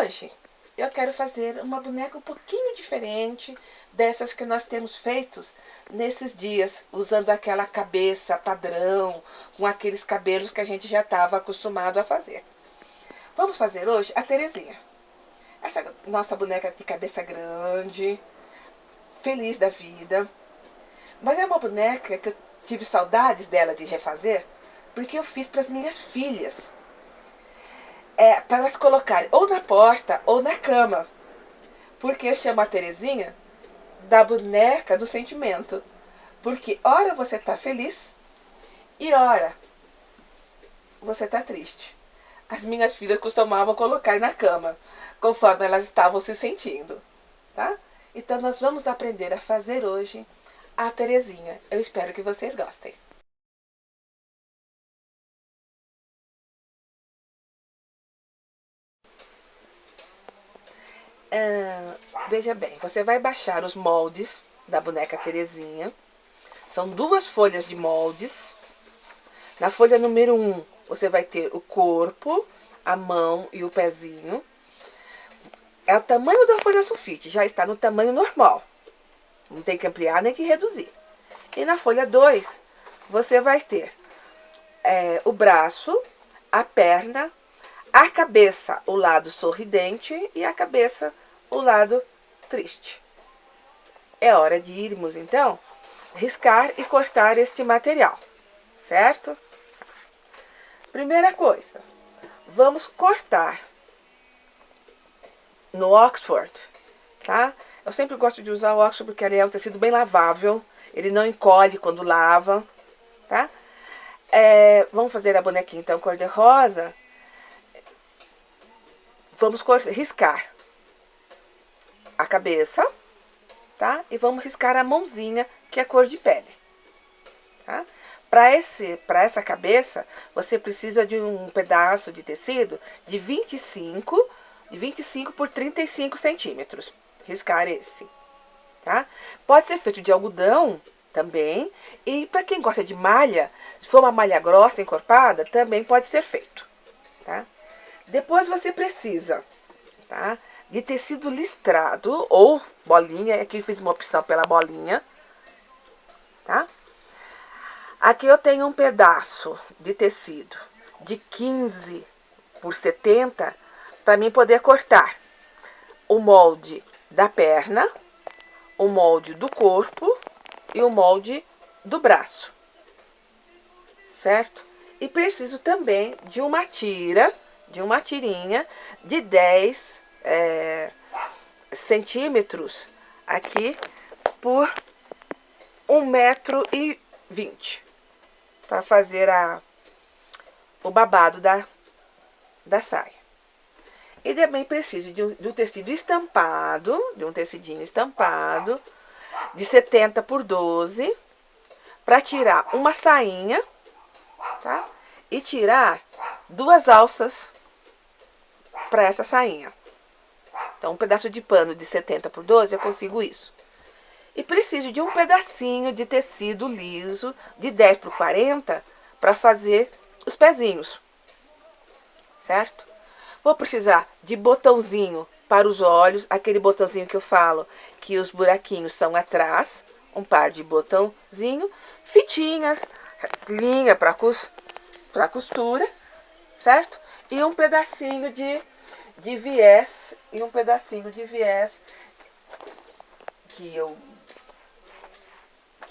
hoje eu quero fazer uma boneca um pouquinho diferente dessas que nós temos feitos nesses dias, usando aquela cabeça padrão, com aqueles cabelos que a gente já estava acostumado a fazer. Vamos fazer hoje a Terezinha. Essa nossa boneca de cabeça grande, feliz da vida. Mas é uma boneca que eu tive saudades dela de refazer, porque eu fiz para as minhas filhas. Para elas colocarem ou na porta ou na cama. Porque eu chamo a Terezinha da boneca do sentimento. Porque ora você está feliz e ora você está triste. As minhas filhas costumavam colocar na cama, conforme elas estavam se sentindo, tá? Então nós vamos aprender a fazer hoje a Terezinha. Eu espero que vocês gostem. Veja bem, você vai baixar os moldes da boneca Terezinha. São 2 folhas de moldes. Na folha número 1, você vai ter o corpo, a mão e o pezinho. É o tamanho da folha sulfite, já está no tamanho normal. Não tem que ampliar nem que reduzir. E na folha 2, você vai ter o braço, a perna, a cabeça, o lado sorridente e a cabeça, o lado triste. É hora de irmos, então, riscar e cortar este material, certo? Primeira coisa, vamos cortar no Oxford, tá? Eu sempre gosto de usar o Oxford porque ele é um tecido bem lavável, ele não encolhe quando lava, tá? Vamos fazer a bonequinha, então, cor-de-rosa. Vamos riscar a cabeça, tá? E vamos riscar a mãozinha, que é cor de pele, tá? Para essa cabeça, você precisa de um pedaço de tecido de 25 por 35 centímetros. Riscar esse, tá? Pode ser feito de algodão também. E para quem gosta de malha, se for uma malha grossa, encorpada, também pode ser feito, tá? Depois você precisa, tá, de tecido listrado ou bolinha. Aqui eu fiz uma opção pela bolinha, tá? Aqui eu tenho um pedaço de tecido de 15 por 70 para mim poder cortar o molde da perna, o molde do corpo e o molde do braço, certo? E preciso também de uma tirinha de 10 centímetros aqui por 1,20 m para fazer o babado da saia. E também preciso de um tecido estampado, de um tecidinho estampado, de 70 por 12, para tirar uma sainha, tá? E tirar 2 alças para essa sainha. Então, um pedaço de pano de 70 por 12, eu consigo isso. E preciso de um pedacinho de tecido liso de 10 por 40 para fazer os pezinhos, certo? Vou precisar de botãozinho para os olhos, aquele botãozinho que eu falo que os buraquinhos são atrás, um par de botãozinho, fitinhas, linha para costura, certo? E um pedacinho de viés, que eu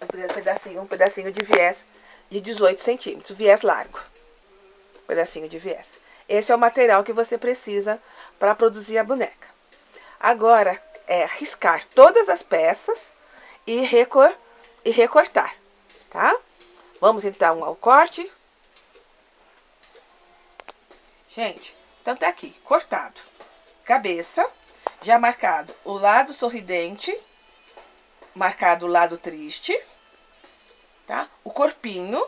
um pedacinho de viés de 18 centímetros, viés largo, pedacinho de viés. Esse é o material que você precisa para produzir a boneca. Agora é riscar todas as peças e recortar, tá? Vamos então ao corte. Gente, então tá aqui, cortado. Cabeça, já marcado o lado sorridente, marcado o lado triste, tá? O corpinho,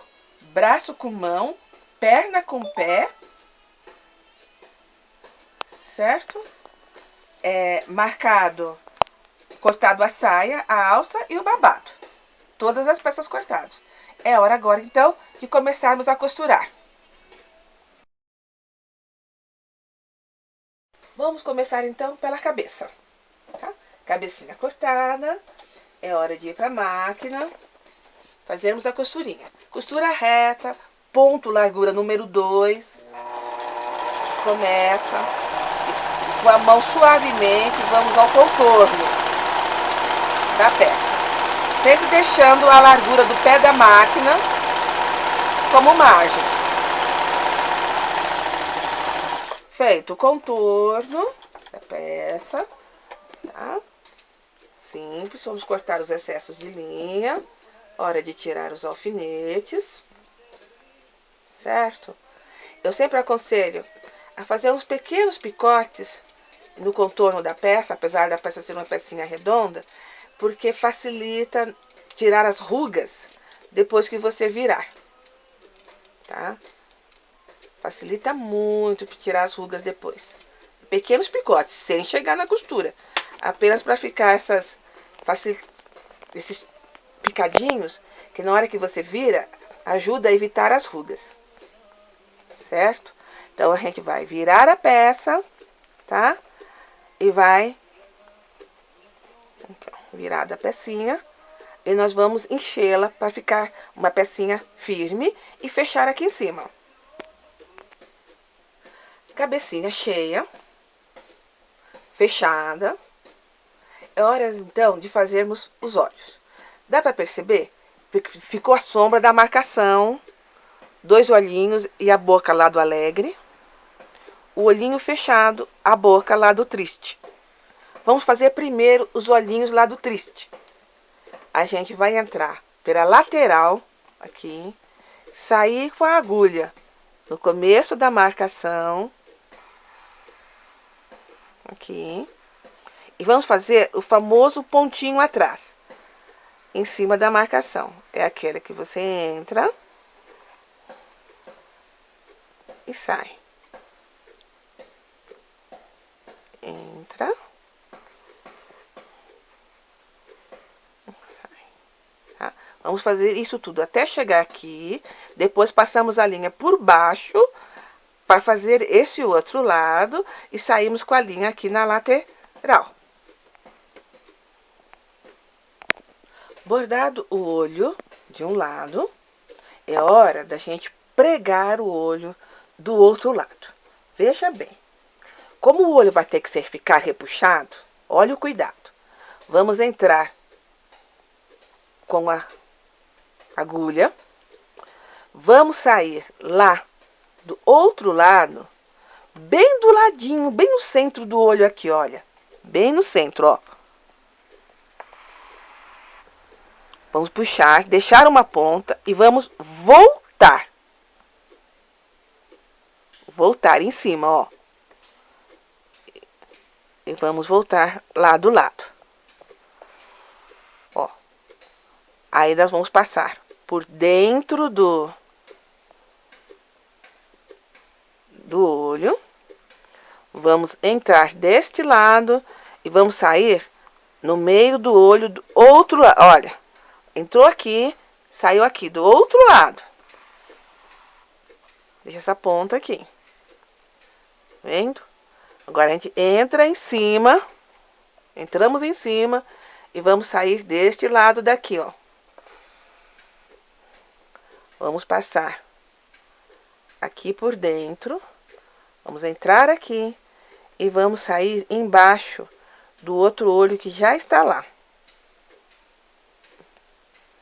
braço com mão, perna com pé, certo? Marcado, cortado a saia, a alça e o babado. Todas as peças cortadas. É hora agora, então, de começarmos a costurar. Vamos começar então pela cabeça, tá? Cabecinha cortada, é hora de ir para a máquina, fazermos a costurinha. Costura reta, ponto largura número 2, começa, e com a mão suavemente vamos ao contorno da peça, sempre deixando a largura do pé da máquina como margem. Feito o contorno da peça, tá? Simples, vamos cortar os excessos de linha. Hora de tirar os alfinetes, certo? Eu sempre aconselho a fazer uns pequenos picotes no contorno da peça, apesar da peça ser uma pecinha redonda, porque facilita tirar as rugas depois que você virar, tá? Facilita muito tirar as rugas depois. Pequenos picotes, sem chegar na costura, apenas para ficar esses picadinhos, que na hora que você vira, ajuda a evitar as rugas, certo? Então, a gente vai virar a peça, tá? E vai virar a pecinha, e nós vamos enchê-la para ficar uma pecinha firme e fechar aqui em cima. Cabecinha cheia, fechada. É hora, então, de fazermos os olhos. Dá para perceber? Ficou a sombra da marcação, 2 olhinhos e a boca lá do alegre. O olhinho fechado, a boca lá do triste. Vamos fazer primeiro os olhinhos lá do triste. A gente vai entrar pela lateral, aqui, sair com a agulha no começo da marcação, aqui, e vamos fazer o famoso pontinho atrás, em cima da marcação. É aquela que você entra e sai. Entra. Sai. Tá? Vamos fazer isso tudo até chegar aqui. Depois passamos a linha por baixo para fazer esse outro lado e saímos com a linha aqui na lateral. Bordado o olho de um lado, é hora da gente pregar o olho do outro lado. Veja bem, como o olho vai ter que ficar repuxado, olha o cuidado. Vamos entrar com a agulha, vamos sair lá do outro lado, bem do ladinho, bem no centro do olho aqui, olha. Bem no centro, ó. Vamos puxar, deixar uma ponta e vamos voltar. Voltar em cima, ó. E vamos voltar lá do lado. Ó. Aí nós vamos passar por dentro do olho. Vamos entrar deste lado e vamos sair no meio do olho do outro lado. Olha, entrou aqui, saiu aqui do outro lado. Deixa essa ponta aqui. Vendo? Agora a gente entra em cima, entramos em cima e vamos sair deste lado daqui, ó. Vamos passar aqui por dentro, vamos entrar aqui e vamos sair embaixo do outro olho que já está lá.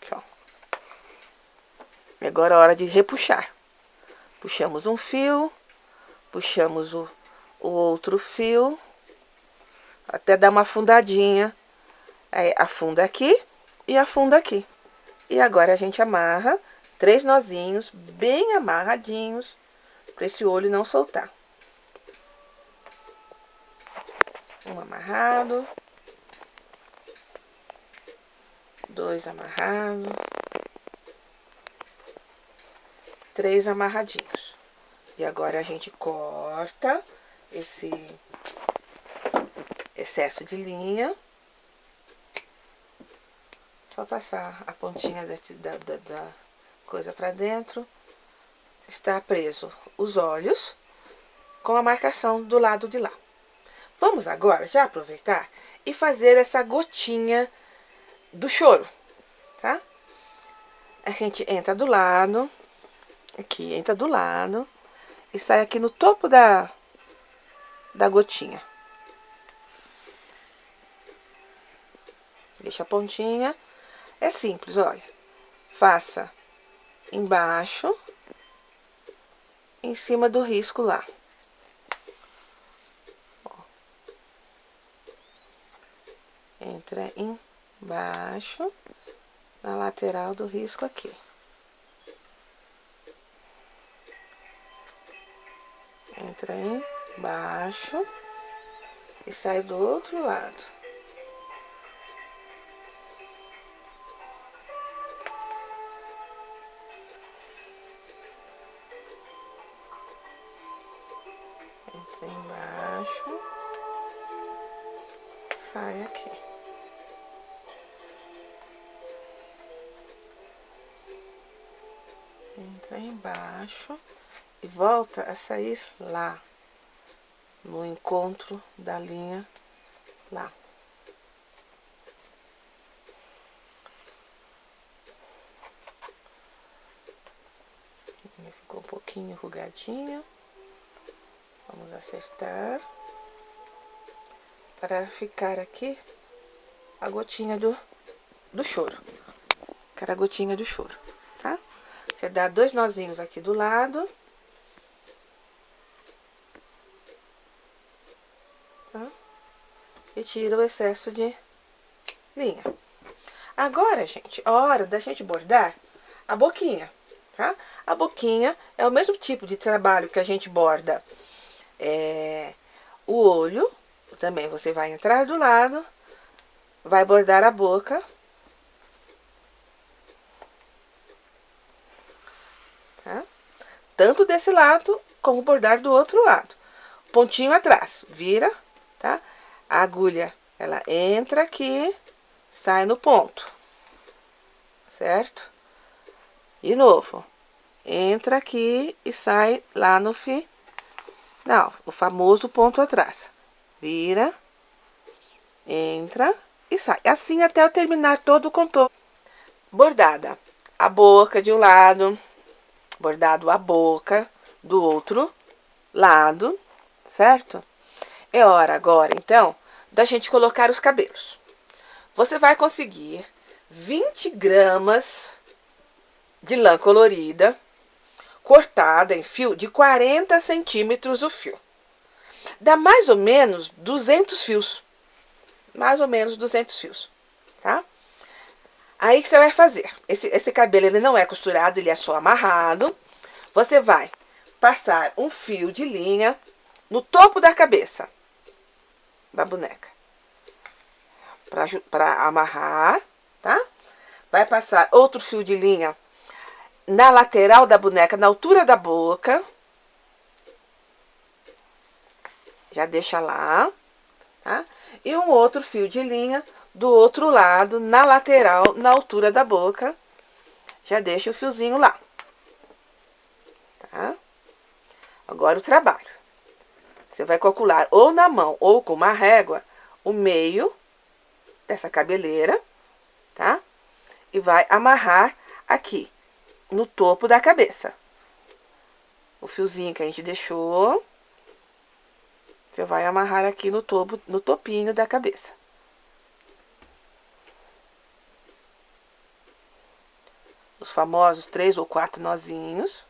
Aqui, ó. E agora é hora de repuxar. Puxamos um fio, puxamos o outro fio, até dar uma afundadinha. Aí afunda aqui e afunda aqui. E agora a gente amarra 3 nozinhos bem amarradinhos, para esse olho não soltar. Um amarrado, 2 amarrados, 3 amarradinhos. E agora a gente corta esse excesso de linha. Só passar a pontinha da coisa para dentro. Está preso os olhos com a marcação do lado de lá. Vamos agora já aproveitar e fazer essa gotinha do choro, tá? A gente entra do lado, aqui, entra do lado e sai aqui no topo da gotinha. Deixa a pontinha. É simples, olha. Faça embaixo, em cima do risco lá. Ó. Entra embaixo, na lateral do risco aqui. Entra embaixo e sai do outro lado. Entra embaixo, sai aqui. Entra embaixo e volta a sair lá, no encontro da linha lá. Ficou um pouquinho enrugadinho. Vamos acertar para ficar aqui a gotinha do choro. Ficar a gotinha do choro, tá? Você dá 2 nozinhos aqui do lado. Tá? E tira o excesso de linha. Agora, gente, é hora da gente bordar a boquinha, tá? A boquinha é o mesmo tipo de trabalho que a gente borda o olho. Também você vai entrar do lado, vai bordar a boca. Tá? Tanto desse lado, como bordar do outro lado. Pontinho atrás, vira, tá? A agulha, ela entra aqui, sai no ponto, certo? De novo, entra aqui e sai lá no final, o famoso ponto atrás. Vira, entra e sai. Assim até eu terminar todo o contorno. Bordada a boca de um lado, bordado a boca do outro lado, certo? É hora agora, então, da gente colocar os cabelos. Você vai conseguir 20 gramas de lã colorida, cortada em fio de 40 centímetros o fio. Dá mais ou menos 200 fios. Mais ou menos 200 fios, tá? Aí que você vai fazer? Esse cabelo, ele não é costurado, ele é só amarrado. Você vai passar um fio de linha no topo da cabeça da boneca. Para amarrar, tá? Vai passar outro fio de linha na lateral da boneca, na altura da boca. Já deixa lá, tá? E um outro fio de linha do outro lado, na lateral, na altura da boca. Já deixa o fiozinho lá, tá? Agora o trabalho. Você vai calcular ou na mão ou com uma régua o meio dessa cabeleira, tá? E vai amarrar aqui no topo da cabeça. O fiozinho que a gente deixou, você vai amarrar aqui no topo, no topinho da cabeça. Os famosos 3 ou 4 nozinhos.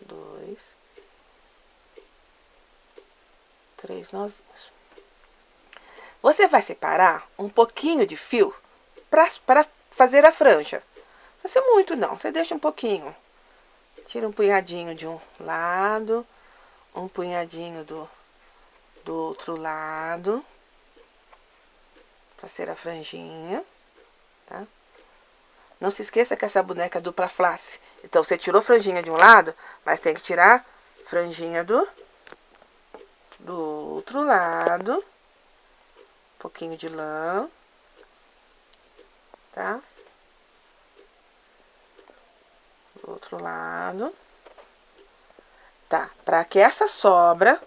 Dois, 3 nozinhos. Você vai separar um pouquinho de fio para fazer a franja. Não precisa ser muito não, você deixa um pouquinho. Tira um punhadinho de um lado, um punhadinho do outro lado, para ser a franjinha, tá? Não se esqueça que essa boneca é dupla face. Então, você tirou franjinha de um lado, mas tem que tirar franjinha do outro lado. Um pouquinho de lã, tá? Do outro lado. Tá, pra que essa sobra,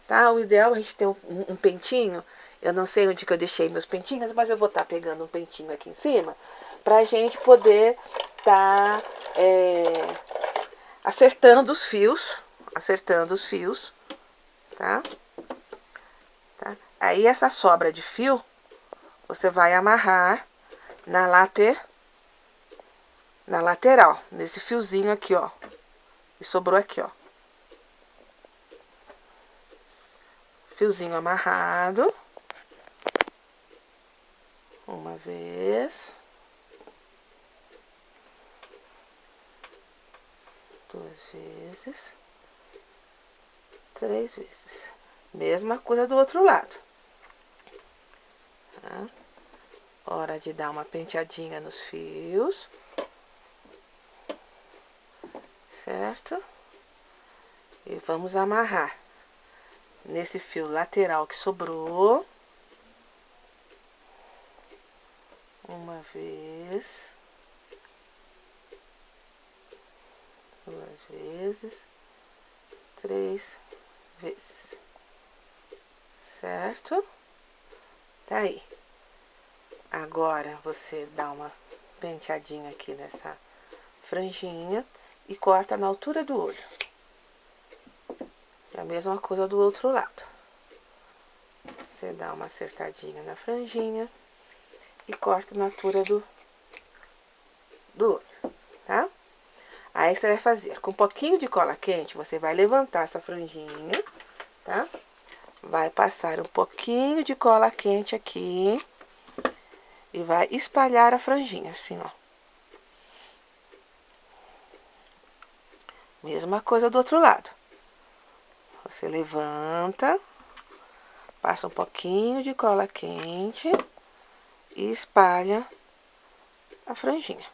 tá? O ideal é a gente ter um pentinho. Eu não sei onde que eu deixei meus pentinhos, mas eu vou estar pegando um pentinho aqui em cima pra gente poder tá acertando os fios, tá? Aí essa sobra de fio, você vai amarrar na lateral, nesse fiozinho aqui, ó. E sobrou aqui, ó. Fiozinho amarrado. Uma vez. Duas vezes. Três vezes. Mesma coisa do outro lado. Tá? Hora de dar uma penteadinha nos fios. Certo? E vamos amarrar nesse fio lateral que sobrou. Uma vez. Duas vezes. Três vezes. Certo? Tá aí. Agora você dá uma penteadinha aqui nessa franjinha e corta na altura do olho. É a mesma coisa do outro lado. Você dá uma acertadinha na franjinha e corta na altura do olho, tá? Aí você vai fazer com um pouquinho de cola quente, você vai levantar essa franjinha, tá? Vai passar um pouquinho de cola quente aqui e vai espalhar a franjinha, assim, ó. Mesma coisa do outro lado. Você levanta, passa um pouquinho de cola quente e espalha a franjinha.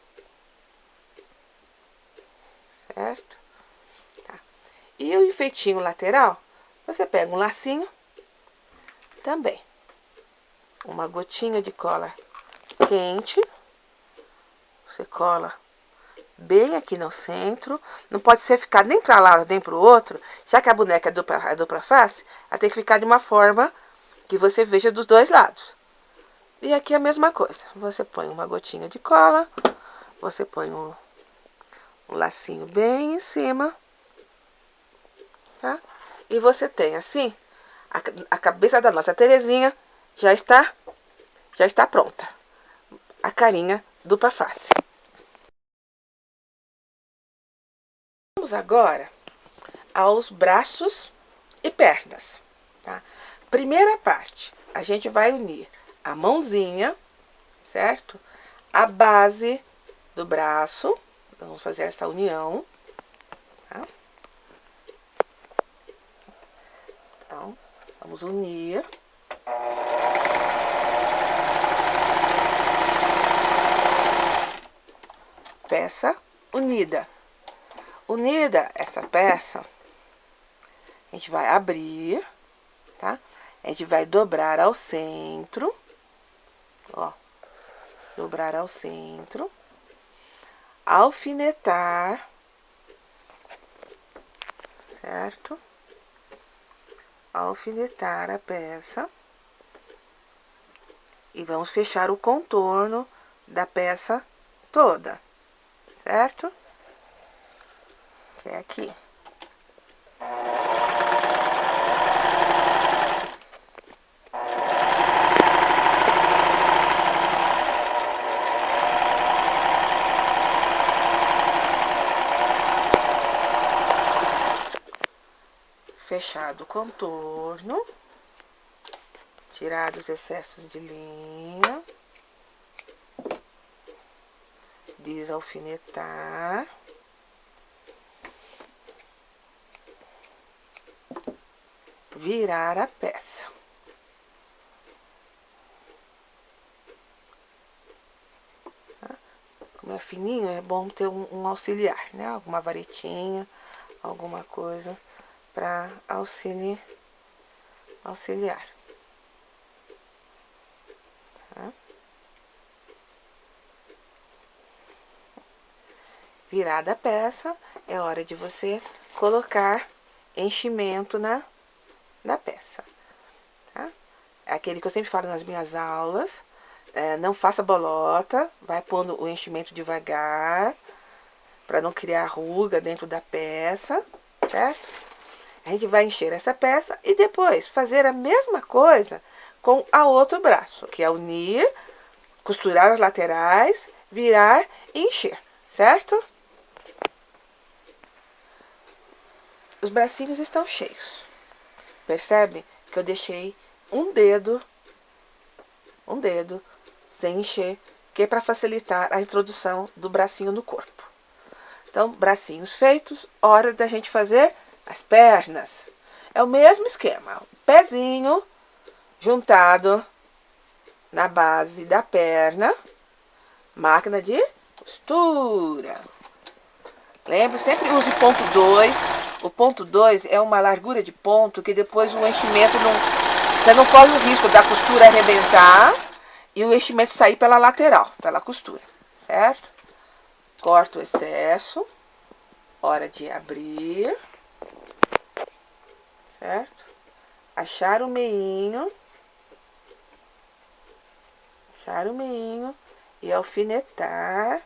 Certo? Tá. E o enfeitinho lateral, você pega um lacinho também. Uma gotinha de cola quente. Você cola bem aqui no centro. Não pode ser ficar nem para lá nem para o outro. Já que a boneca é dupla face, ela tem que ficar de uma forma que você veja dos dois lados. E aqui a mesma coisa. Você põe uma gotinha de cola. Você põe um lacinho bem em cima. Tá? E você tem assim, a cabeça da nossa Terezinha já está pronta. A carinha dupla face. Vamos agora aos braços e pernas, tá? Primeira parte, a gente vai unir a mãozinha, certo? A base do braço, vamos fazer essa união, tá? Então, vamos unir. Peça unida. Unida essa peça, a gente vai abrir, tá? A gente vai dobrar ao centro, ó, dobrar ao centro, alfinetar, certo? Alfinetar a peça e vamos fechar o contorno da peça toda, certo? Que é aqui. Fechado o contorno, tirar os excessos de linha, desalfinetar, virar a peça. Como é fininho, é bom ter um auxiliar, né? Alguma varetinha, alguma coisa para auxiliar. Tá? virada a peça, é hora de você colocar enchimento na peça, tá? É aquele que eu sempre falo nas minhas aulas, não faça bolota, vai pondo o enchimento devagar, para não criar ruga dentro da peça, certo? A gente vai encher essa peça e depois fazer a mesma coisa com a outro braço, que é unir, costurar as laterais, virar e encher, certo? Os bracinhos estão cheios. Percebe que eu deixei um dedo sem encher, que é para facilitar a introdução do bracinho no corpo. Então, bracinhos feitos, hora da gente fazer as pernas. É o mesmo esquema, o pezinho juntado na base da perna, máquina de costura. Lembra, sempre use ponto 2. O ponto 2 é uma largura de ponto que depois o enchimento não... Você não corre o risco da costura arrebentar e o enchimento sair pela lateral, pela costura, certo? Corta o excesso. Hora de abrir. Certo? Achar o meinho. Achar o meinho e alfinetar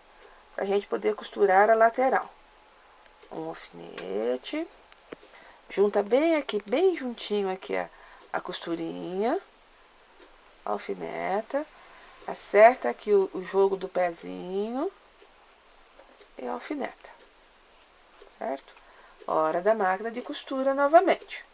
pra gente poder costurar a lateral. Um alfinete. Junta bem aqui, bem juntinho aqui a costurinha. Alfineta. Acerta aqui o jogo do pezinho. E alfineta. Certo? Hora da máquina de costura novamente.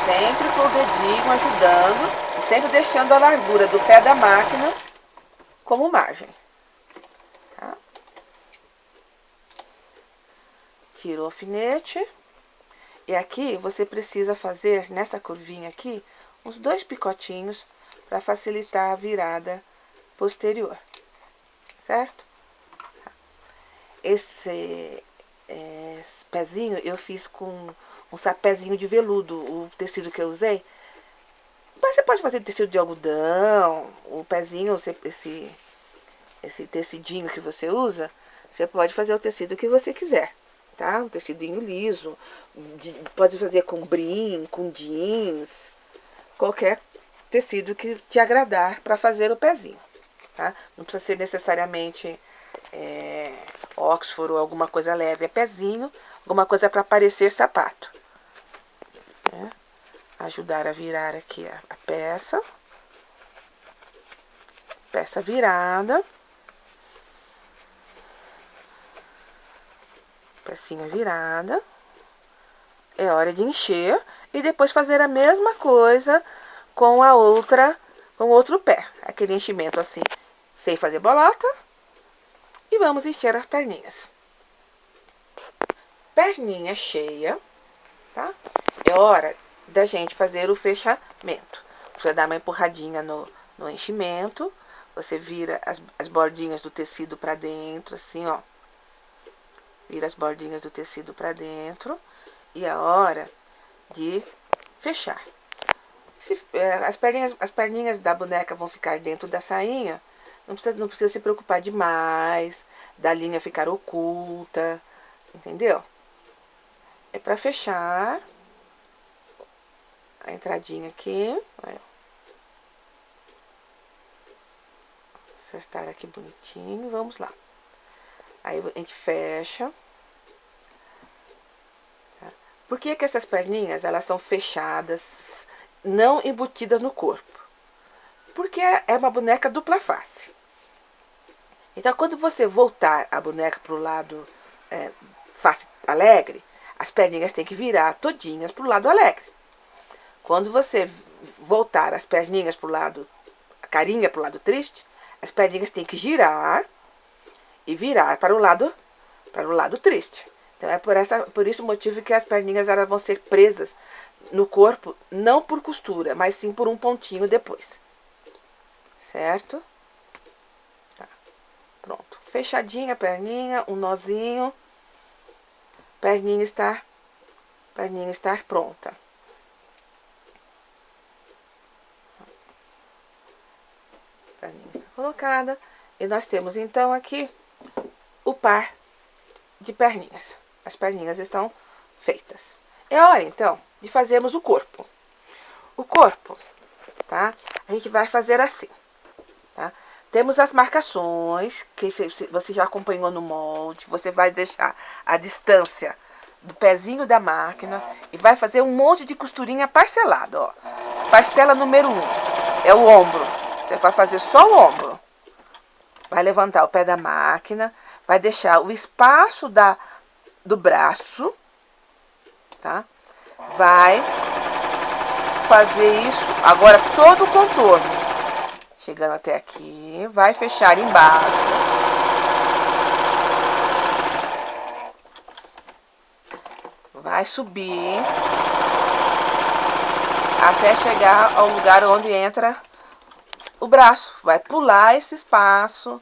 Sempre com o dedinho ajudando e sempre deixando a largura do pé da máquina como margem. Tá? Tira o alfinete. E aqui você precisa fazer, nessa curvinha aqui, uns 2 picotinhos para facilitar a virada posterior. Certo? Esse pezinho eu fiz com um sapézinho de veludo, o tecido que eu usei. Mas você pode fazer tecido de algodão, o pezinho, esse tecidinho que você usa, você pode fazer o tecido que você quiser, tá? Um tecidinho liso, pode fazer com brim, com jeans, qualquer tecido que te agradar para fazer o pezinho, tá? Não precisa ser necessariamente Oxford ou alguma coisa leve, é pezinho, alguma coisa para parecer sapato. Né? Ajudar a virar aqui a peça. Peça virada. Pecinha virada. É hora de encher e depois fazer a mesma coisa com a outra, com o outro pé. Aquele enchimento assim, sem fazer bolota. E vamos encher as perninhas. Perninha cheia, tá? É hora da gente fazer o fechamento. Você dá uma empurradinha no enchimento, você vira as bordinhas do tecido para dentro, assim, ó. Vira as bordinhas do tecido para dentro e é hora de fechar. As perninhas da boneca vão ficar dentro da sainha, não precisa se preocupar demais da linha ficar oculta, entendeu? É para fechar a entradinha aqui. Olha. Acertar aqui bonitinho. Vamos lá. Aí a gente fecha. Tá? Por que essas perninhas, elas são fechadas, não embutidas no corpo? Porque é uma boneca dupla face. Então, quando você voltar a boneca para o lado face alegre, as perninhas têm que virar todinhas para o lado alegre. Quando você voltar as perninhas para o lado, a carinha para o lado triste, as perninhas têm que girar e virar para o lado triste. Então é por esse motivo que as perninhas elas vão ser presas no corpo, não por costura, mas sim por um pontinho depois. Certo? Tá. Pronto. Fechadinha a perninha, um nozinho. perninha estar pronta. Perninha está colocada. E nós temos então aqui o par de perninhas. As perninhas estão feitas. É hora então de fazermos o corpo. O corpo, tá? A gente vai fazer assim, tá? Temos as marcações, que você já acompanhou no molde. Você vai deixar a distância do pezinho da máquina e vai fazer um monte de costurinha parcelado, ó. Parcela número 1 é o ombro. Você vai fazer só o ombro. Vai levantar o pé da máquina, vai deixar o espaço do braço, tá? Vai fazer isso agora todo o contorno. Chegando até aqui, vai fechar embaixo. Vai subir até chegar ao lugar onde entra o braço. Vai pular esse espaço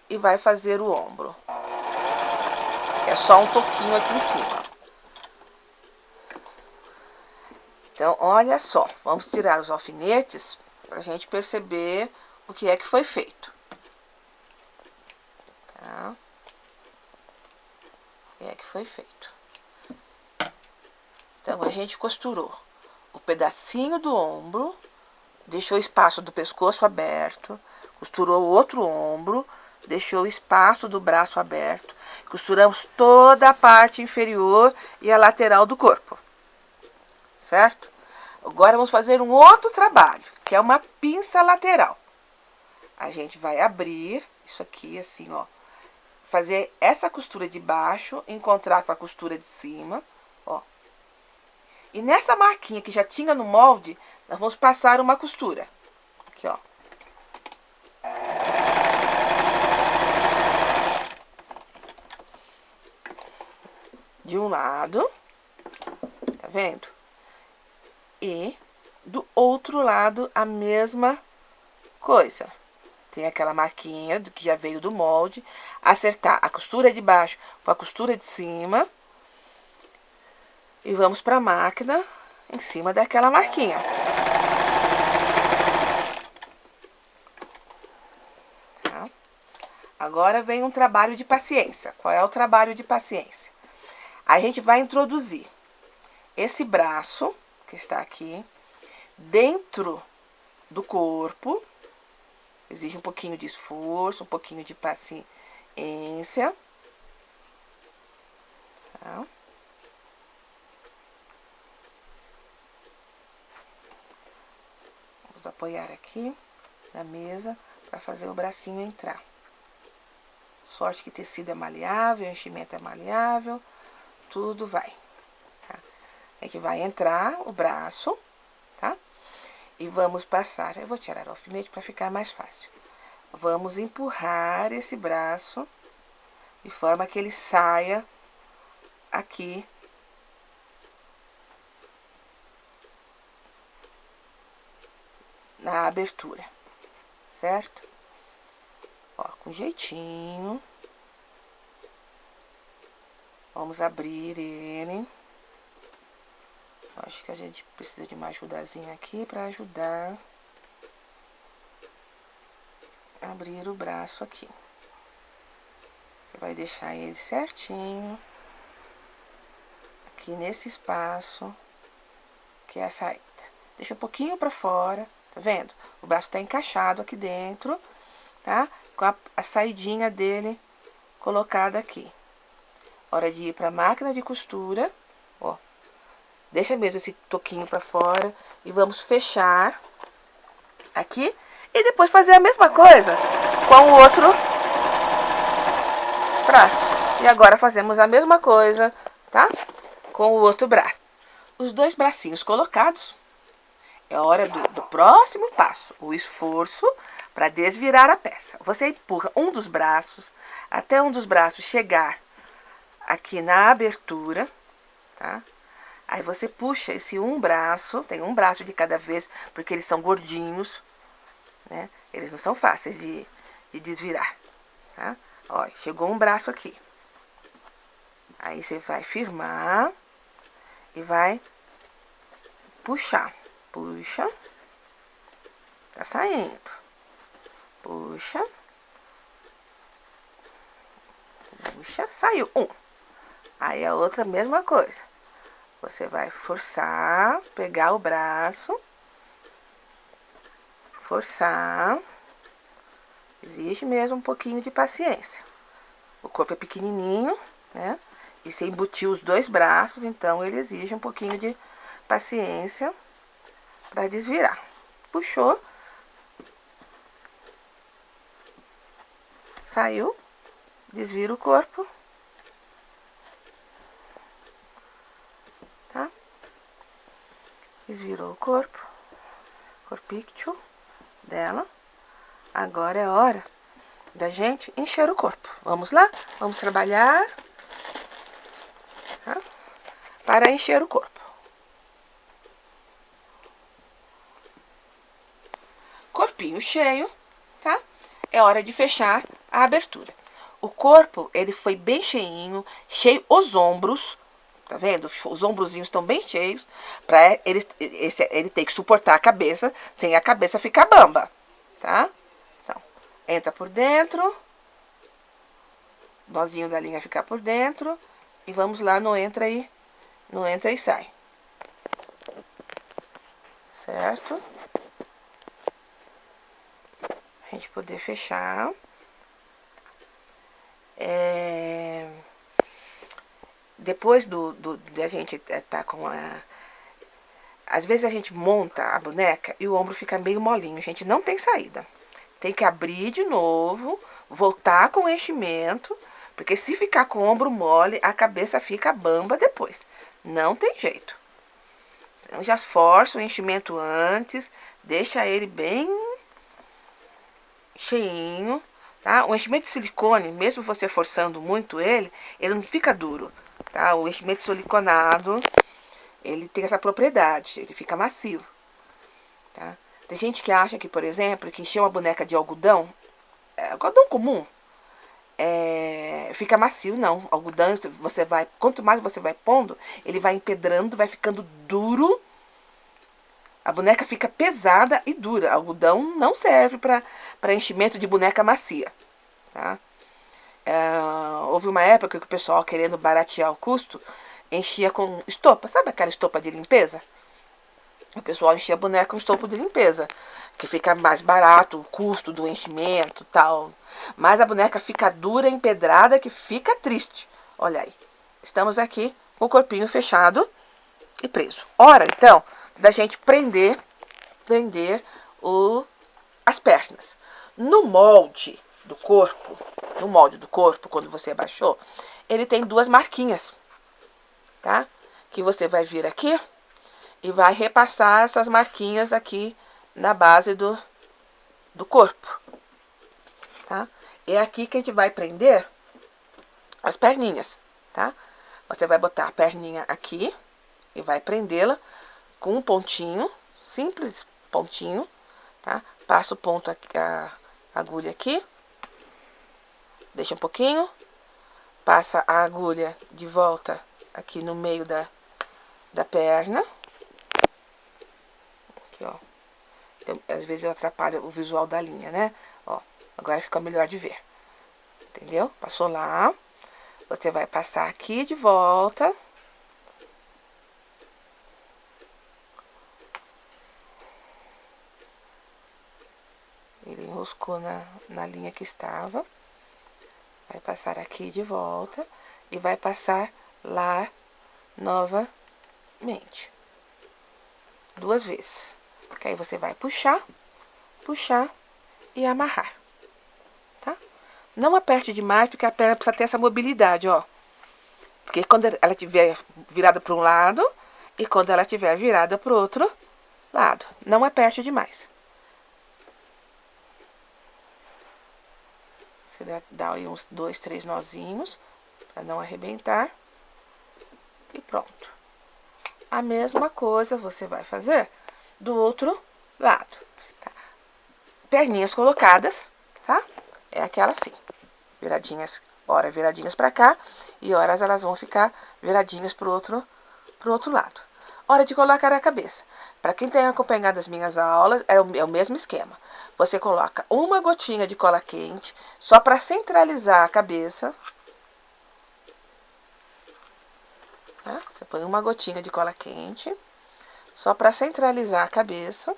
e vai fazer o ombro. É só um toquinho aqui em cima. Então, olha só. Vamos tirar os alfinetes para a gente perceber o que é que foi feito. Tá? O que é que foi feito. Então, a gente costurou o pedacinho do ombro, deixou o espaço do pescoço aberto, costurou o outro ombro, deixou o espaço do braço aberto, costuramos toda a parte inferior e a lateral do corpo, certo? Agora vamos fazer um outro trabalho, que é uma pinça lateral. A gente vai abrir isso aqui assim, ó, fazer essa costura de baixo, encontrar com a costura de cima, ó. E nessa marquinha que já tinha no molde, nós vamos passar uma costura. Aqui, ó. De um lado, tá vendo? E do outro lado a mesma coisa. Tem aquela marquinha que já veio do molde. Acertar a costura de baixo com a costura de cima. E vamos para a máquina em cima daquela marquinha. Tá? Agora vem um trabalho de paciência. Qual é o trabalho de paciência? A gente vai introduzir esse braço, que está aqui, dentro do corpo. Exige um pouquinho de esforço, um pouquinho de paciência. Tá? Vamos apoiar aqui na mesa para fazer o bracinho entrar. Sorte que tecido é maleável, enchimento é maleável, tudo vai. Tá? A gente vai entrar o braço, tá? E vamos passar. Eu vou tirar o alfinete para ficar mais fácil. Vamos empurrar esse braço de forma que ele saia aqui na abertura, certo? Ó, com jeitinho. Vamos abrir ele. Acho que a gente precisa de uma ajudazinha aqui para ajudar a abrir o braço aqui. Você vai deixar ele certinho aqui nesse espaço que é a saída. Deixa um pouquinho para fora, tá vendo? O braço tá encaixado aqui dentro, tá? Com a saidinha dele colocada aqui. Hora de ir para a máquina de costura, ó. Deixa mesmo esse toquinho para fora e vamos fechar aqui e depois fazer a mesma coisa com o outro braço. E agora fazemos a mesma coisa, tá? Com o outro braço. Os dois bracinhos colocados, é hora do próximo passo, o esforço para desvirar a peça. Você empurra um dos braços até um dos braços chegar aqui na abertura, tá? Aí você puxa esse um braço, tem um braço de cada vez, porque eles são gordinhos, né? Eles não são fáceis de desvirar, tá? Ó, chegou um braço aqui. Aí você vai firmar e vai puxar. Puxa. Tá saindo. Puxa. Puxa, saiu. Aí a outra, mesma coisa. Você vai forçar, pegar o braço. Forçar. Exige mesmo um pouquinho de paciência. O corpo é pequenininho, né? E você embutiu os dois braços, então ele exige um pouquinho de paciência para desvirar. Puxou. Saiu. Desvira o corpo. Tá? Desvirou o corpo. Corpício dela. Agora é hora da gente encher o corpo. Vamos lá? Vamos trabalhar, tá? Para encher o corpo. Corpinho cheio, tá? É hora de fechar a abertura. O corpo, ele foi bem cheinho, cheio os ombros, tá vendo? Os ombrozinhos estão bem cheios, para ele ter que suportar a cabeça, sem a cabeça ficar bamba, tá? Então, entra por dentro, nozinho da linha ficar por dentro, e vamos lá no entra e sai. Certo? A gente poder fechar. Depois de a gente tá com a... Às vezes a gente monta a boneca e o ombro fica meio molinho. A gente não tem saída. Tem que abrir de novo, voltar com o enchimento, porque se ficar com o ombro mole, a cabeça fica bamba depois. Não tem jeito. Então já força o enchimento antes, deixa ele bem cheinho, tá? O enchimento de silicone, mesmo você forçando muito ele não fica duro, tá? O enchimento siliconado, ele tem essa propriedade, ele fica macio, tá? Tem gente que acha que, por exemplo, que encher uma boneca de algodão comum, fica macio. Não, algodão, você vai, quanto mais você vai pondo, ele vai empedrando, vai ficando duro. A boneca fica pesada e dura. Algodão não serve para enchimento de boneca macia, tá? Houve uma época que o pessoal, querendo baratear o custo, enchia com estopa. Sabe aquela estopa de limpeza? O pessoal enchia a boneca com estopa de limpeza, que fica mais barato o custo do enchimento e tal. Mas a boneca fica dura, empedrada, que fica triste. Olha aí. Estamos aqui com o corpinho fechado e preso. Hora, então, da gente prender as pernas. No molde do corpo, quando você abaixou, ele tem duas marquinhas, tá? Que você vai vir aqui e vai repassar essas marquinhas aqui na base do corpo, tá? É aqui que a gente vai prender as perninhas, tá? Você vai botar a perninha aqui e vai prendê-la com um pontinho, simples pontinho, tá? Passa o ponto aqui, a agulha aqui, deixa um pouquinho, passa a agulha de volta aqui no meio da perna. Aqui, ó. Às vezes eu atrapalho o visual da linha, né? Ó, agora fica melhor de ver. Entendeu? Passou lá. Você vai passar aqui de volta. Ele enroscou na linha que estava. Vai passar aqui de volta. E vai passar lá novamente. 2 vezes. Porque aí você vai puxar e amarrar. Tá? Não aperte demais, porque a perna precisa ter essa mobilidade, ó. Porque quando ela estiver virada para um lado e quando ela estiver virada para o outro lado. Não aperte demais. Você dá aí uns 2, 3 nozinhos para não arrebentar. E pronto. A mesma coisa você vai fazer do outro lado. Tá? Perninhas colocadas, tá? É aquela assim, viradinhas Ora viradinhas para cá e horas elas vão ficar viradinhas pro outro lado. Hora de colocar a cabeça. Para quem tem acompanhado as minhas aulas, é o mesmo esquema. Você coloca uma gotinha de cola quente, só para centralizar a cabeça. Tá? Você põe uma gotinha de cola quente, só para centralizar a cabeça.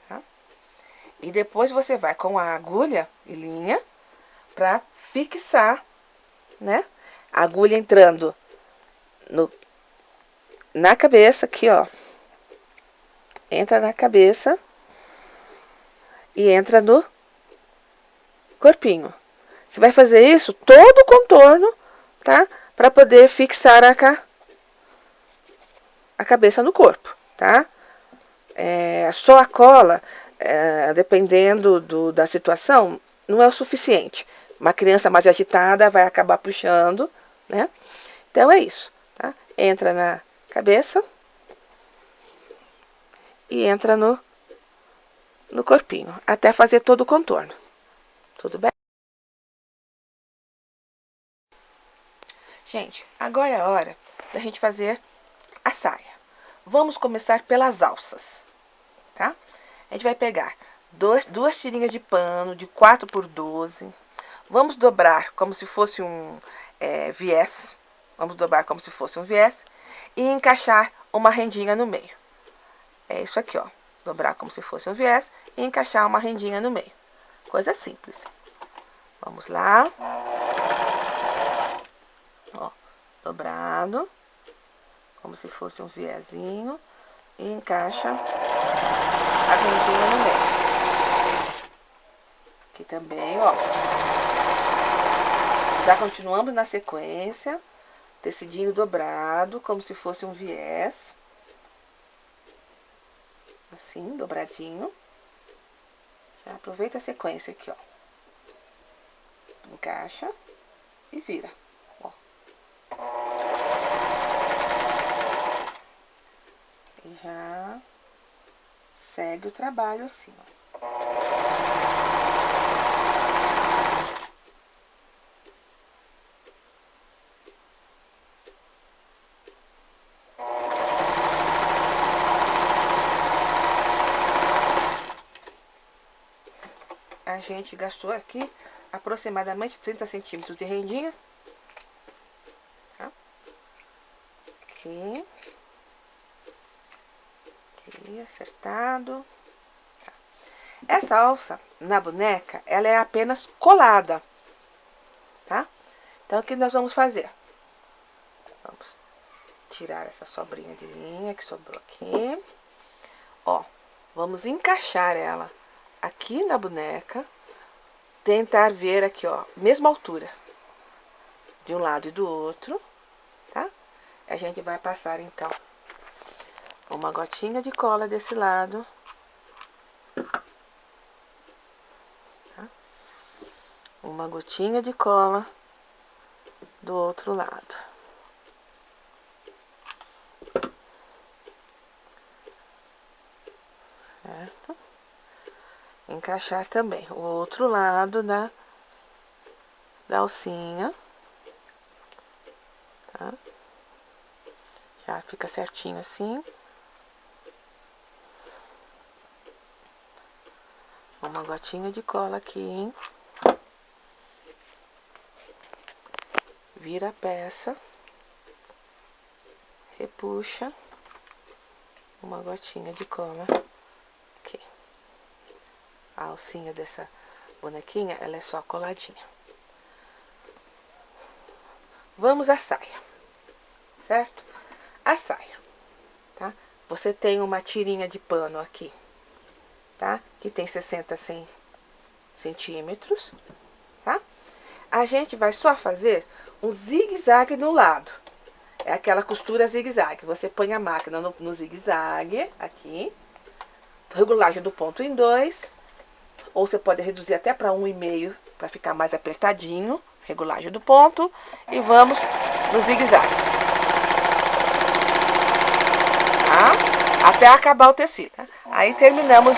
Tá? E depois você vai com a agulha e linha para fixar, né? A agulha entrando na cabeça, aqui, ó. Entra na cabeça e entra no corpinho. Você vai fazer isso todo o contorno, tá? Para poder fixar a cabeça no corpo, tá? Só a cola, dependendo da situação, não é o suficiente. Uma criança mais agitada vai acabar puxando, né? Então é isso, tá? Entra na cabeça e entra no corpinho, até fazer todo o contorno. Tudo bem? Gente, agora é a hora da gente fazer a saia. Vamos começar pelas alças, tá? A gente vai pegar duas tirinhas de pano de 4x12. Vamos dobrar como se fosse um viés. Vamos dobrar como se fosse um viés e encaixar uma rendinha no meio. É isso aqui, ó. Dobrar como se fosse um viés e encaixar uma rendinha no meio. Coisa simples. Vamos lá. Ó, dobrado, como se fosse um viezinho, e encaixa a rendinha no meio. Aqui também, ó. Já continuamos na sequência, tecidinho dobrado, como se fosse um viés. Assim, dobradinho. Já aproveita a sequência aqui, ó. Encaixa e vira. Ó. E já segue o trabalho assim, ó. A gente gastou aqui aproximadamente 30 centímetros de rendinha. Tá? Aqui. Aqui, acertado. Tá. Essa alça na boneca, ela é apenas colada. Tá? Então, o que nós vamos fazer? Vamos tirar essa sobrinha de linha que sobrou aqui. Ó, vamos encaixar ela aqui na boneca, tentar ver aqui, ó, mesma altura de um lado e do outro, tá? A gente vai passar, então, uma gotinha de cola desse lado, tá? Uma gotinha de cola do outro lado. Certo? Encaixar também o outro lado da alcinha, tá? Já fica certinho assim. Uma gotinha de cola aqui. Vira a peça. Repuxa. Uma gotinha de cola aqui. A alcinha dessa bonequinha, ela é só coladinha. Vamos à saia, certo? A saia, tá? Você tem uma tirinha de pano aqui, tá? Que tem 60 centímetros, tá? A gente vai só fazer um zigue-zague no lado. É aquela costura zigue-zague. Você põe a máquina no zigue-zague, aqui. Regulagem do ponto em 2. Ou você pode reduzir até para 1,5 para ficar mais apertadinho. Regulagem do ponto. E vamos no zigue-zague. Tá? Até acabar o tecido. Tá? Aí terminamos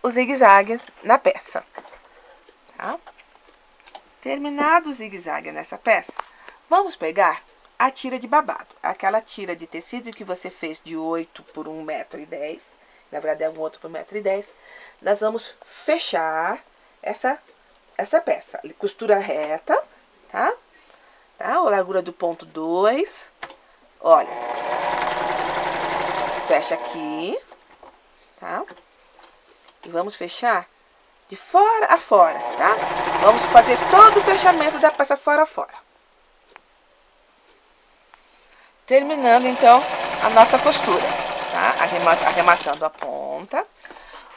o zigue-zague na peça, tá? Terminado o zigue-zague nessa peça, vamos pegar a tira de babado, aquela tira de tecido que você fez de 8 por 1,10 m, na verdade é um outro por 1,10 m. Nós vamos fechar essa peça, costura reta, tá? A largura do ponto 2, olha, fecha aqui, tá? E vamos fechar de fora a fora, tá? Vamos fazer todo o fechamento da peça fora a fora. Terminando, então, a nossa costura, tá? Arrematando a ponta.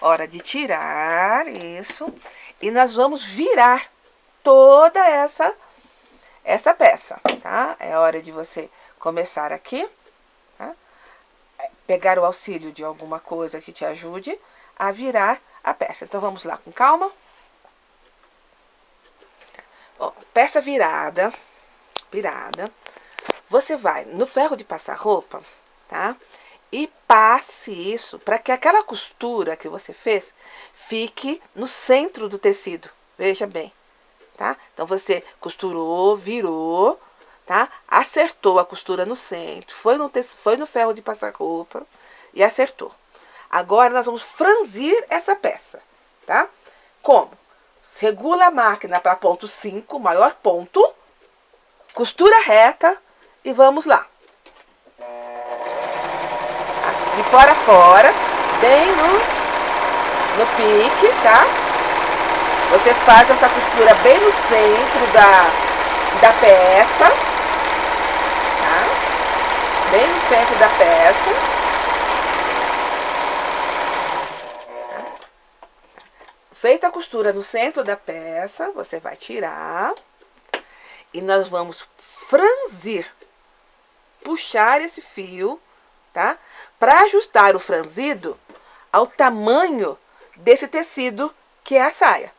Hora de tirar isso. E nós vamos virar toda essa peça, tá? É hora de você começar aqui, tá? Pegar o auxílio de alguma coisa que te ajude a virar a peça. Então, vamos lá com calma. Ó, peça virada. Você vai no ferro de passar roupa, tá? E passe isso para que aquela costura que você fez fique no centro do tecido. Veja bem, tá? Então, você costurou, virou, tá? Acertou a costura no centro, foi no ferro de passar roupa e acertou. Agora, nós vamos franzir essa peça, tá? Como? Regula a máquina para ponto 5, maior ponto, costura reta e vamos lá. De fora a fora, bem no pique, tá? Você faz essa costura bem no centro da peça, tá? Bem no centro da peça. Feita a costura no centro da peça, você vai tirar e nós vamos franzir, puxar esse fio, tá? Para ajustar o franzido ao tamanho desse tecido que é a saia,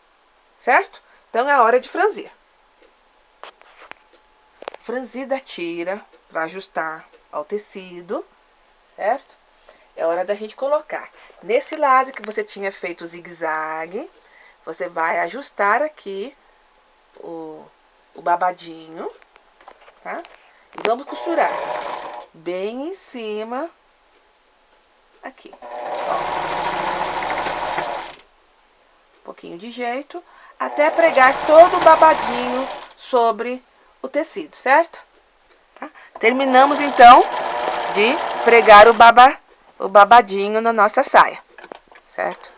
certo? Então, é a hora de franzir. Franzida a tira para ajustar ao tecido, certo? É hora da gente colocar. Nesse lado que você tinha feito o zigue-zague, você vai ajustar aqui o babadinho, tá? E vamos costurar bem em cima, aqui. Ó. Um pouquinho de jeito, até pregar todo o babadinho sobre o tecido, certo? Tá? Terminamos, então, de pregar o babadinho na nossa saia, certo?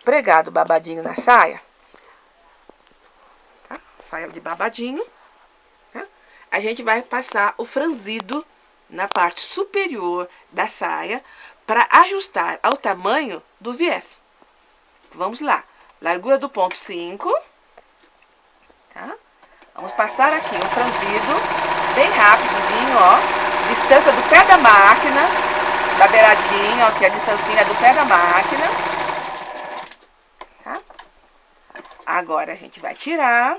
Pregado o babadinho na saia, tá? Saia de babadinho, tá? A gente vai passar o franzido na parte superior da saia para ajustar ao tamanho do viés. Vamos lá, largura do ponto 5, tá? Vamos passar aqui um franzido bem rapidinho, ó, distância do pé da máquina, da beiradinha, ó, que é a distancinha do pé da máquina, tá? Agora a gente vai tirar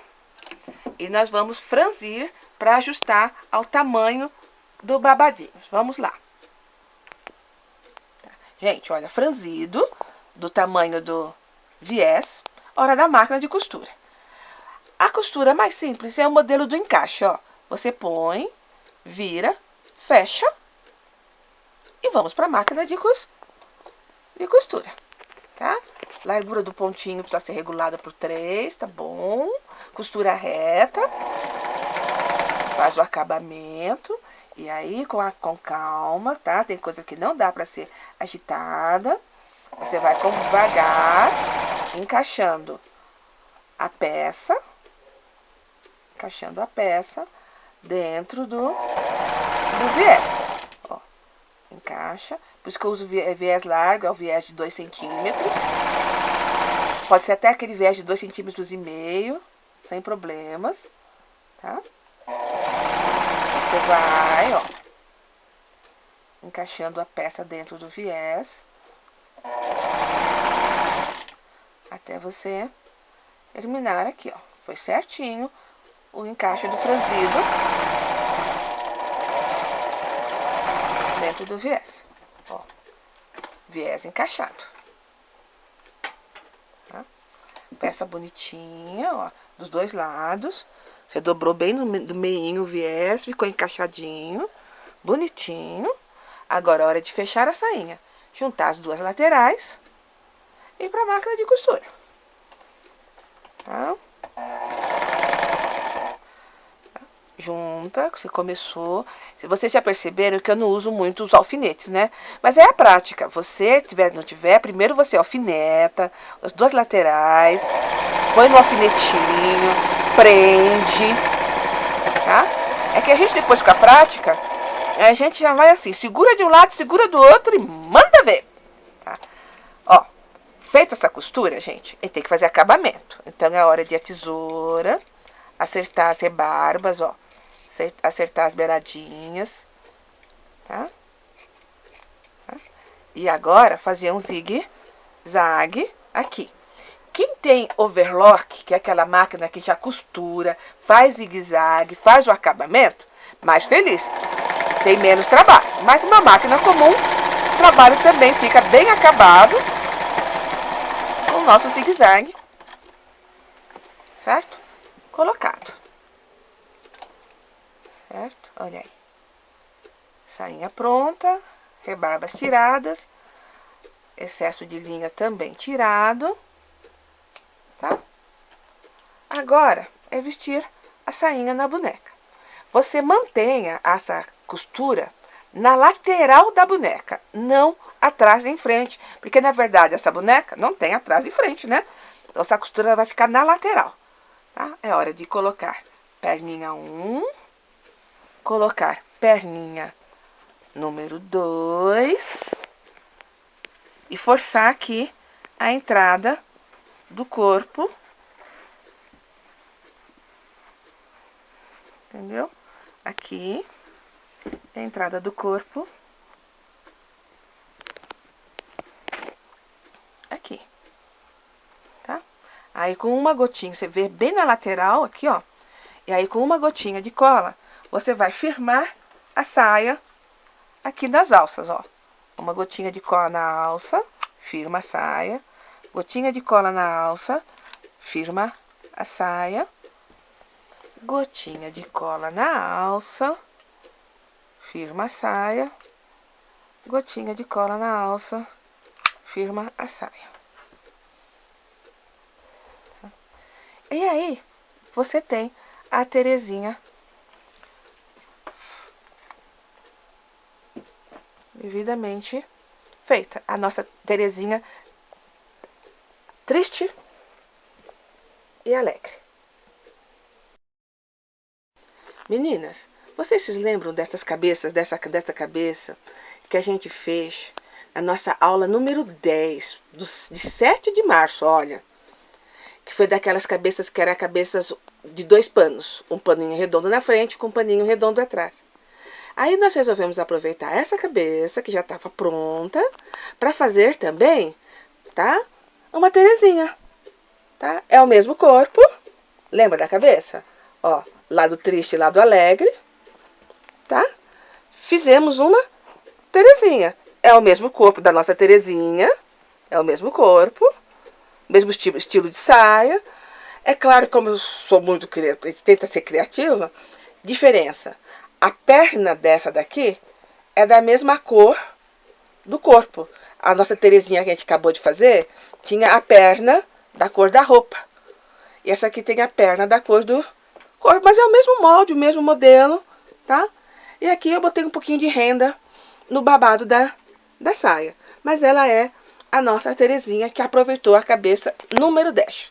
e nós vamos franzir para ajustar ao tamanho do babadinho. Vamos lá. Gente, olha, franzido do tamanho do viés, hora da máquina de costura. A costura mais simples é o modelo do encaixe, ó. Você põe, vira, fecha e vamos para a máquina de costura, tá? Largura do pontinho precisa ser regulada por 3, tá bom? Costura reta, faz o acabamento e aí com calma, tá? Tem coisa que não dá para ser agitada. Você vai com devagar, encaixando a peça, dentro do viés. Ó, encaixa. Por isso que eu uso viés largo, é o viés de 2 centímetros. Pode ser até aquele viés de 2,5 centímetros, sem problemas, tá? Você vai, ó, encaixando a peça dentro do viés, até você terminar aqui, ó. Foi certinho o encaixe do franzido dentro do viés, ó, viés encaixado. peça bonitinha, ó, dos dois lados. Você dobrou bem do meinho o viés, ficou encaixadinho, bonitinho. Agora é hora de fechar a sainha. Juntar as duas laterais e ir para a máquina de costura. Tá? Junta, você começou. Se vocês já perceberam que eu não uso muito os alfinetes, né? Mas é a prática. Você não tiver, primeiro você alfineta as duas laterais, põe no alfinetinho, prende, tá? É que a gente depois com a prática, a gente já vai assim, segura de um lado, segura do outro e manda ver. Tá? Ó, feita essa costura, gente, ele tem que fazer acabamento. Então é hora de a tesoura acertar as rebarbas, ó. Acertar as beiradinhas, tá? E agora fazer um zigue-zague aqui. Quem tem overlock, que é aquela máquina que já costura, faz zigue-zague, faz o acabamento, mais feliz. Tem menos trabalho. Mas uma máquina comum, o trabalho também fica bem acabado com o nosso zigue-zague, certo? Colocado. Certo? Olha aí. Sainha pronta, rebarbas tiradas, excesso de linha também tirado, tá? Agora é vestir a sainha na boneca. Você mantenha essa costura na lateral da boneca, não atrás nem frente, porque na verdade essa boneca não tem atrás e frente, né? Então essa costura vai ficar na lateral, tá? É hora de colocar perninha 1, colocar perninha número 2 e forçar aqui a entrada do corpo, entendeu? Aqui, a entrada do corpo, aqui, tá? Aí com uma gotinha, você vê bem na lateral, aqui, ó, e aí com uma gotinha de cola, você vai firmar a saia aqui nas alças, ó. Uma gotinha de cola na alça, firma a saia. Gotinha de cola na alça, firma a saia. Gotinha de cola na alça, firma a saia. Gotinha de cola na alça, firma a saia. E aí, você tem a Terezinha devidamente feita. A nossa Terezinha triste e alegre. Meninas, vocês se lembram dessas cabeças, dessa cabeça que a gente fez na nossa aula número 10, de 7 de março, olha. Que foi daquelas cabeças que eram cabeças de 2 panos. Um paninho redondo na frente com um paninho redondo atrás. Aí nós resolvemos aproveitar essa cabeça, que já estava pronta, para fazer também, tá? Uma Terezinha, tá? É o mesmo corpo, lembra da cabeça? Ó, lado triste e lado alegre, tá? Fizemos uma Terezinha. É o mesmo corpo da nossa Terezinha, é o mesmo corpo, mesmo estilo de saia. É claro, como eu sou muito criativa, tenta ser criativa, diferença. A perna dessa daqui é da mesma cor do corpo. A nossa Terezinha que a gente acabou de fazer tinha a perna da cor da roupa. E essa aqui tem a perna da cor do corpo. Mas é o mesmo molde, o mesmo modelo, tá? E aqui eu botei um pouquinho de renda no babado da saia. Mas ela é a nossa Terezinha que aproveitou a cabeça número 10.